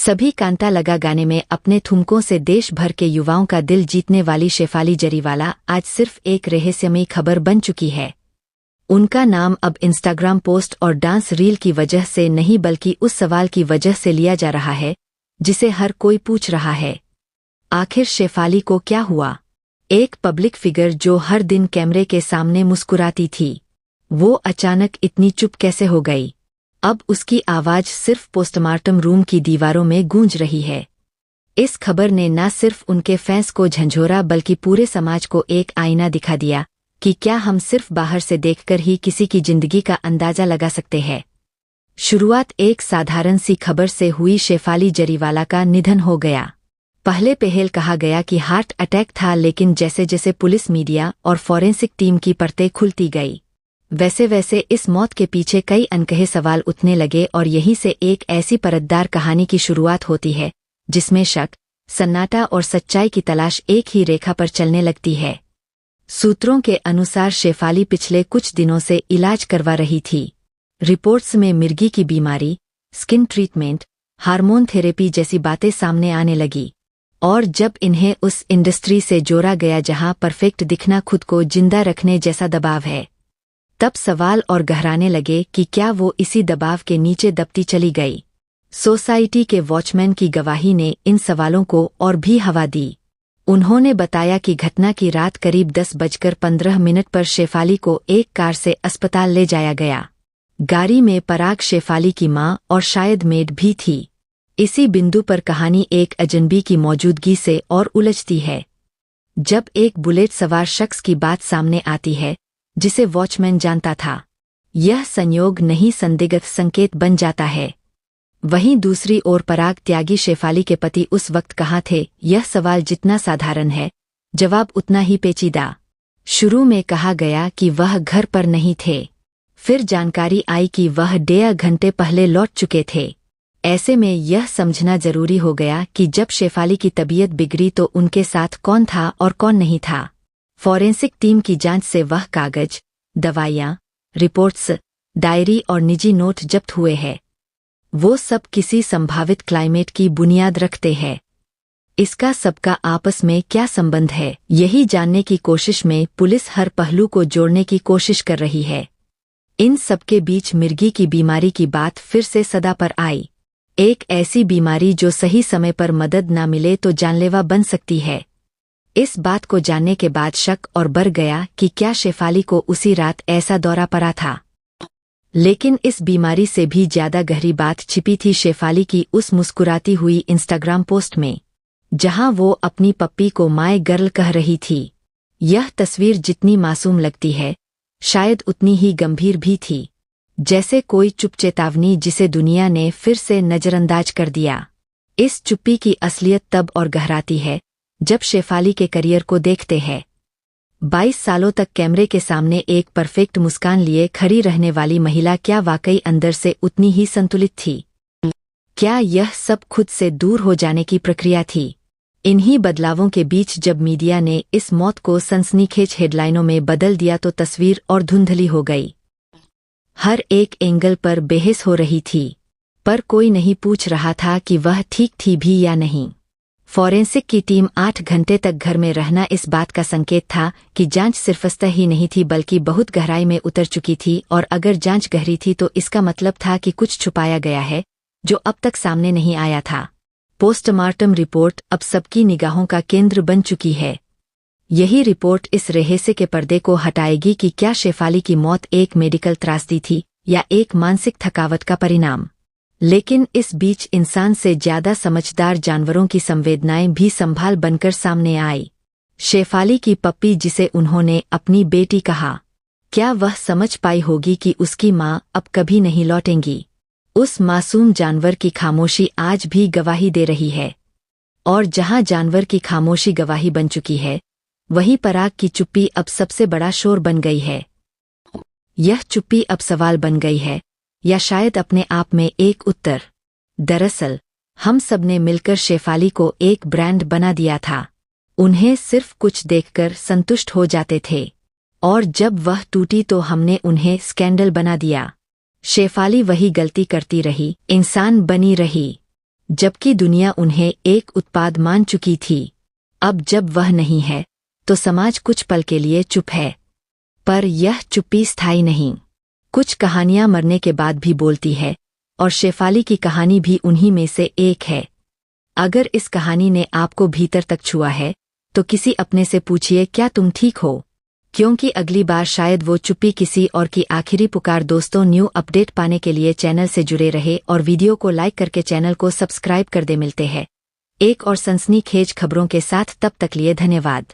सभी कांता लगा गाने में अपने ठुमकों से देश भर के युवाओं का दिल जीतने वाली शेफाली जरीवाला आज सिर्फ एक रहस्यमयी खबर बन चुकी है। उनका नाम अब इंस्टाग्राम पोस्ट और डांस रील की वजह से नहीं बल्कि उस सवाल की वजह से लिया जा रहा है जिसे हर कोई पूछ रहा है, आखिर शेफाली को क्या हुआ? एक पब्लिक फिगर जो हर दिन कैमरे के सामने मुस्कुराती थी, वो अचानक इतनी चुप कैसे हो गई? अब उसकी आवाज सिर्फ पोस्टमार्टम रूम की दीवारों में गूंज रही है। इस खबर ने न सिर्फ उनके फैंस को झंझोरा बल्कि पूरे समाज को एक आईना दिखा दिया कि क्या हम सिर्फ बाहर से देखकर ही किसी की जिंदगी का अंदाजा लगा सकते हैं। शुरुआत एक साधारण सी खबर से हुई। शेफाली जरीवाला का निधन हो गया। पहले पहल कहा गया कि हार्ट अटैक था, लेकिन जैसे जैसे पुलिस, मीडिया और फॉरेंसिक टीम की परतें खुलती गई, वैसे वैसे इस मौत के पीछे कई अनकहे सवाल उठने लगे और यहीं से एक ऐसी परतदार कहानी की शुरुआत होती है जिसमें शक, सन्नाटा और सच्चाई की तलाश एक ही रेखा पर चलने लगती है। सूत्रों के अनुसार शेफाली पिछले कुछ दिनों से इलाज करवा रही थी। रिपोर्ट्स में मिर्गी की बीमारी, स्किन ट्रीटमेंट, हार्मोन थेरेपी जैसी बातें सामने आने लगी, और जब इन्हें उस इंडस्ट्री से जोड़ा गया जहां परफेक्ट दिखना खुद को जिंदा रखने जैसा दबाव है, तब सवाल और गहराने लगे कि क्या वो इसी दबाव के नीचे दबती चली गई। सोसाइटी के वॉचमैन की गवाही ने इन सवालों को और भी हवा दी। उन्होंने बताया कि घटना की रात करीब 10:15 पर शेफाली को एक कार से अस्पताल ले जाया गया। गाड़ी में पराग, शेफाली की मां और शायद मेड भी थी। इसी बिंदु पर कहानी एक अजनबी की मौजूदगी से और उलझती है। जब एक बुलेट सवार शख्स की बात सामने आती है जिसे वॉचमैन जानता था, यह संयोग नहीं संदिग्ध संकेत बन जाता है। वहीं दूसरी ओर पराग त्यागी, शेफाली के पति, उस वक्त कहाँ थे? यह सवाल जितना साधारण है, जवाब उतना ही पेचीदा। शुरू में कहा गया कि वह घर पर नहीं थे, फिर जानकारी आई कि वह 1.5 घंटे पहले लौट चुके थे। ऐसे में यह समझना जरूरी हो गया कि जब शेफाली की तबीयत बिगड़ी तो उनके साथ कौन था और कौन नहीं था। फॉरेंसिक टीम की जांच से वह कागज, दवाइयां, रिपोर्ट्स, डायरी और निजी नोट जब्त हुए हैं। वो सब किसी संभावित क्लाइमेट की बुनियाद रखते हैं। इसका सबका आपस में क्या संबंध है, यही जानने की कोशिश में पुलिस हर पहलू को जोड़ने की कोशिश कर रही है। इन सबके बीच मिर्गी की बीमारी की बात फिर से सदा पर आई। एक ऐसी बीमारी जो सही समय पर मदद ना मिले तो जानलेवा बन सकती है। इस बात को जानने के बाद शक और बढ़ गया कि क्या शेफाली को उसी रात ऐसा दौरा पड़ा था। लेकिन इस बीमारी से भी ज्यादा गहरी बात छिपी थी शेफाली की उस मुस्कुराती हुई इंस्टाग्राम पोस्ट में, जहां वो अपनी पप्पी को माय गर्ल कह रही थी। यह तस्वीर जितनी मासूम लगती है, शायद उतनी ही गंभीर भी थी, जैसे कोई चुप चेतावनी जिसे दुनिया ने फिर से नजरअंदाज कर दिया। इस चुप्पी की असलियत तब और गहराती है जब शेफाली के करियर को देखते हैं। 22 सालों तक कैमरे के सामने एक परफेक्ट मुस्कान लिए खड़ी रहने वाली महिला क्या वाकई अंदर से उतनी ही संतुलित थी? क्या यह सब खुद से दूर हो जाने की प्रक्रिया थी? इन्हीं बदलावों के बीच जब मीडिया ने इस मौत को सनसनीखेज हेडलाइनों में बदल दिया तो तस्वीर और धुंधली हो गई। हर एक एंगल पर बहस हो रही थी, पर कोई नहीं पूछ रहा था कि वह ठीक थी भी या नहीं। फॉरेंसिक की टीम 8 घंटे तक घर में रहना इस बात का संकेत था कि जांच सिर्फ सतह ही नहीं थी बल्कि बहुत गहराई में उतर चुकी थी, और अगर जांच गहरी थी तो इसका मतलब था कि कुछ छुपाया गया है जो अब तक सामने नहीं आया था। पोस्टमार्टम रिपोर्ट अब सबकी निगाहों का केंद्र बन चुकी है। यही रिपोर्ट इस रहस्य के पर्दे को हटाएगी कि क्या शेफाली की मौत एक मेडिकल त्रासदी थी या एक मानसिक थकावट का परिणाम। लेकिन इस बीच इंसान से ज्यादा समझदार जानवरों की संवेदनाएं भी संभाल बनकर सामने आई। शेफाली की पप्पी, जिसे उन्होंने अपनी बेटी कहा, क्या वह समझ पाई होगी कि उसकी मां अब कभी नहीं लौटेंगी? उस मासूम जानवर की खामोशी आज भी गवाही दे रही है, और जहां जानवर की खामोशी गवाही बन चुकी है, वहीं पराग की चुप्पी अब सबसे बड़ा शोर बन गई है। यह चुप्पी अब सवाल बन गई है, या शायद अपने आप में एक उत्तर। दरअसल हम सबने मिलकर शेफाली को एक ब्रांड बना दिया था। उन्हें सिर्फ कुछ देखकर संतुष्ट हो जाते थे, और जब वह टूटी तो हमने उन्हें स्कैंडल बना दिया। शेफाली वही गलती करती रही, इंसान बनी रही। जबकि दुनिया उन्हें एक उत्पाद मान चुकी थी। अब जब वह नहीं है तो समाज कुछ पल के लिए चुप है। पर यह चुप्पी स्थायी नहीं। कुछ कहानियां मरने के बाद भी बोलती है, और शेफाली की कहानी भी उन्हीं में से एक है। अगर इस कहानी ने आपको भीतर तक छुआ है तो किसी अपने से पूछिए, क्या तुम ठीक हो? क्योंकि अगली बार शायद वो चुप्पी किसी और की आखिरी पुकार। दोस्तों, न्यू अपडेट पाने के लिए चैनल से जुड़े रहे और वीडियो को लाइक करके चैनल को सब्सक्राइब कर दे। मिलते हैं एक और सनसनीखेज खबरों के साथ, तब तक लिए धन्यवाद।